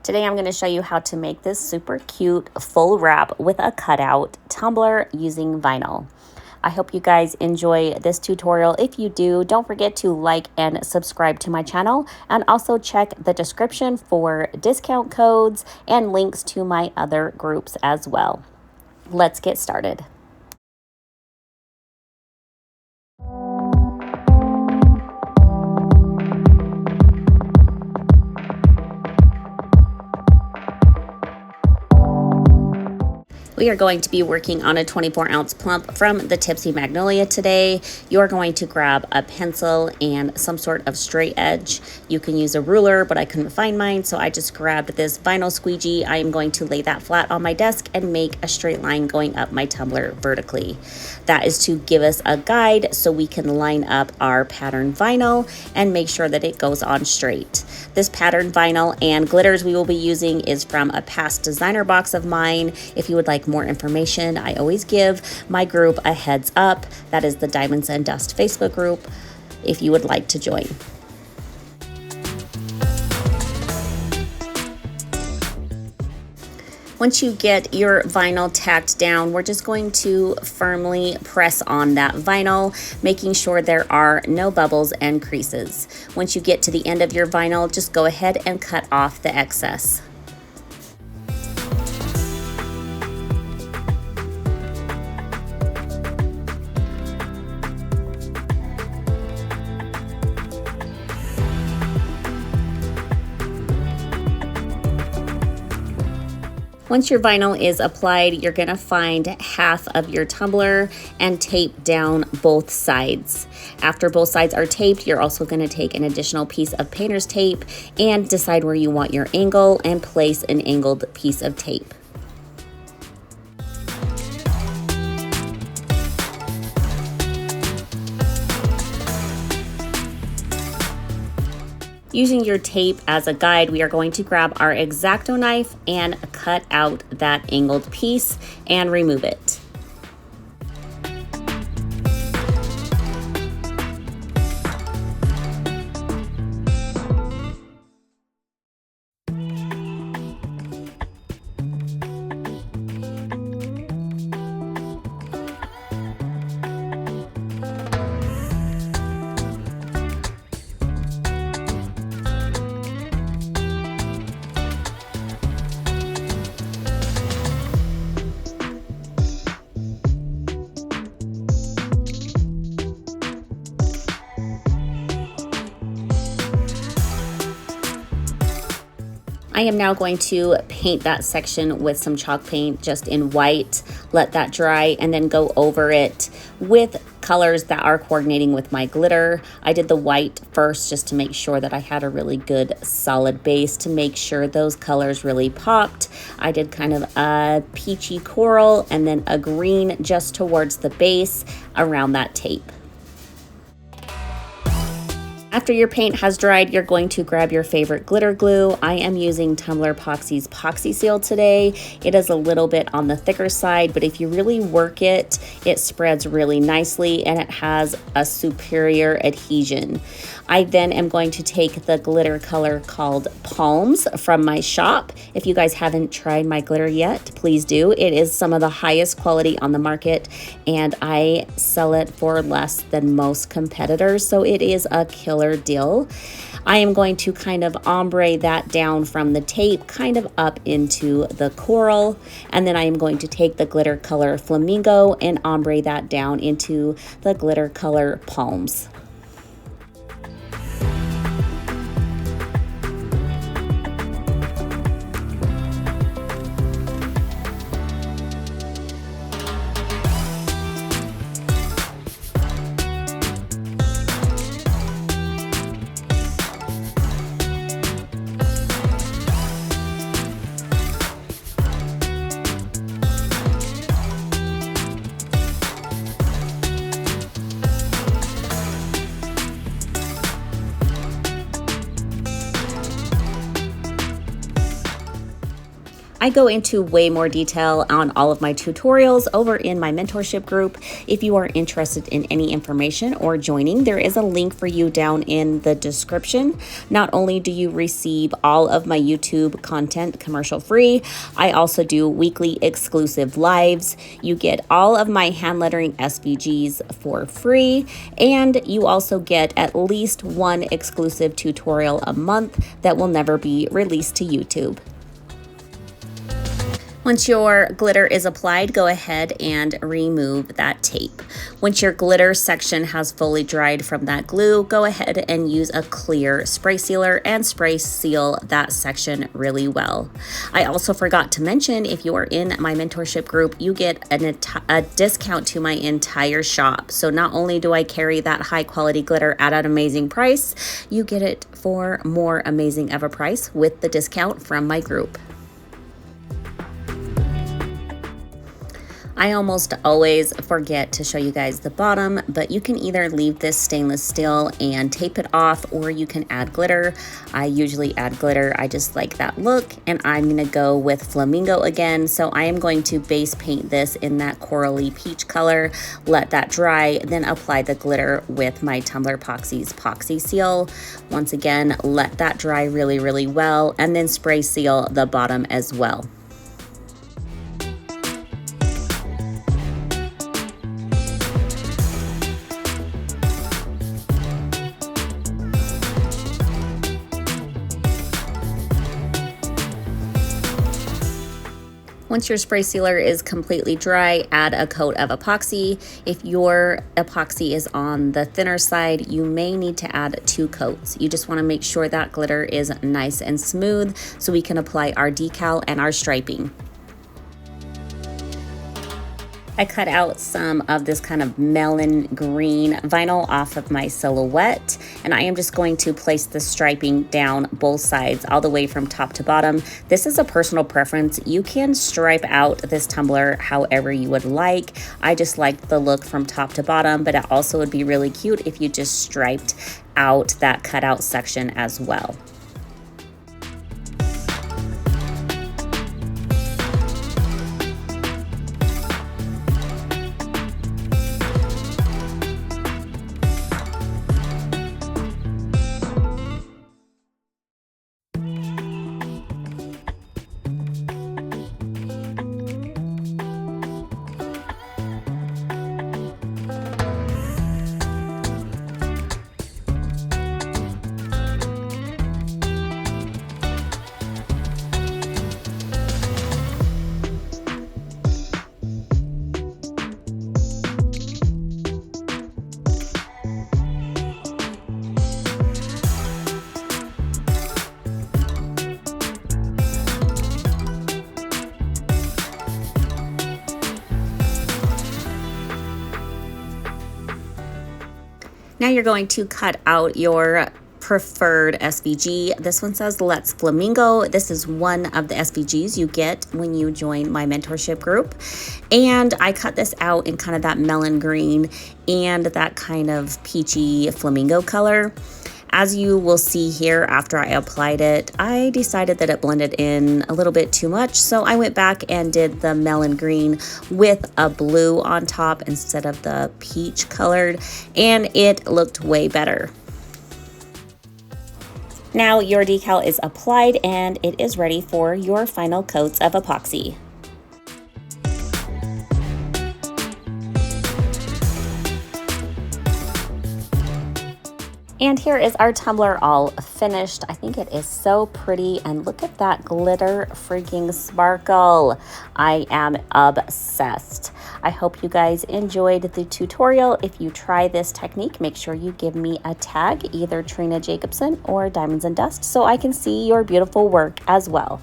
Today I'm going to show you how to make this super cute full wrap with a cutout tumbler using vinyl. I hope you guys enjoy this tutorial. If you do, don't forget to like and subscribe to my channel, and also check the description for discount codes and links to my other groups as well. Let's get started. We are going to be working on a 24-ounce plump from the Tipsy Magnolia today. You are going to grab a pencil and some sort of straight edge. You can use a ruler, but I couldn't find mine, so I just grabbed this vinyl squeegee. I am going to lay that flat on my desk and make a straight line going up my tumbler vertically. That is to give us a guide so we can line up our pattern vinyl and make sure that it goes on straight. This pattern vinyl and glitters we will be using is from a past designer box of mine. If you would like more information, I always give my group a heads up. That is the Diamonds and Dust Facebook group if you would like to join. Once you get your vinyl tacked down, we're just going to firmly press on that vinyl, making sure there are no bubbles and creases. Once you get to the end of your vinyl, just go ahead and cut off the excess. Once your vinyl is applied, you're gonna find half of your tumbler and tape down both sides. After both sides are taped, you're also gonna take an additional piece of painter's tape and decide where you want your angle and place an angled piece of tape. Using your tape as a guide, we are going to grab our X-Acto knife and cut out that angled piece and remove it. I am now going to paint that section with some chalk paint just in white, let that dry, and then go over it with colors that are coordinating with my glitter. I did the white first just to make sure that I had a really good solid base to make sure those colors really popped. I did kind of a peachy coral and then a green just towards the base around that tape. After your paint has dried, you're going to grab your favorite glitter glue. I am using Tumbler Epoxy's Epoxy Seal today. It is a little bit on the thicker side, but if you really work it, it spreads really nicely and it has a superior adhesion. I then am going to take the glitter color called Palms from my shop. If you guys haven't tried my glitter yet, please do. It is some of the highest quality on the market, and I sell it for less than most competitors, so it is a killer deal. I am going to kind of ombre that down from the tape kind of up into the coral, and then I am going to take the glitter color Flamingo and ombre that down into the glitter color Palms. I go into way more detail on all of my tutorials over in my mentorship group. If you are interested in any information or joining, there is a link for you down in the description. Not only do you receive all of my YouTube content commercial free, I also do weekly exclusive lives. You get all of my hand lettering SVGs for free, and you also get at least one exclusive tutorial a month that will never be released to YouTube. Once your glitter is applied, go ahead and remove that tape. Once your glitter section has fully dried from that glue, go ahead and use a clear spray sealer and spray seal that section really well. I also forgot to mention, if you are in my mentorship group, you get a discount to my entire shop. So not only do I carry that high quality glitter at an amazing price, you get it for more amazing of a price with the discount from my group. I almost always forget to show you guys the bottom, but you can either leave this stainless steel and tape it off, or you can add glitter. I usually add glitter. I just like that look, and I'm gonna go with flamingo again. So I am going to base paint this in that corally peach color, let that dry, then apply the glitter with my Tumbler Epoxy's Epoxy Seal. Once again, let that dry really, really well, and then spray seal the bottom as well. Once your spray sealer is completely dry, add a coat of epoxy. If your epoxy is on the thinner side, you may need to add 2 coats. You just want to make sure that glitter is nice and smooth so we can apply our decal and our striping. I cut out some of this kind of melon green vinyl off of my silhouette, and I am just going to place the striping down both sides all the way from top to bottom. This is a personal preference. You can stripe out this tumbler however you would like. I just like the look from top to bottom, but it also would be really cute if you just striped out that cutout section as well. Now you're going to cut out your preferred SVG. This one says Let's Flamingo. This is one of the SVGs you get when you join my mentorship group. And I cut this out in kind of that melon green and that kind of peachy flamingo color. As you will see here, after I applied it, I decided that it blended in a little bit too much, so I went back and did the melon green with a blue on top instead of the peach colored, and it looked way better. Now your decal is applied and it is ready for your final coats of epoxy. And here is our tumbler all finished. I think it is so pretty, and look at that glitter freaking sparkle. I am obsessed. I hope you guys enjoyed the tutorial. If you try this technique, make sure you give me a tag, either Trina Jacobson or Diamonds and Dust, so I can see your beautiful work as well.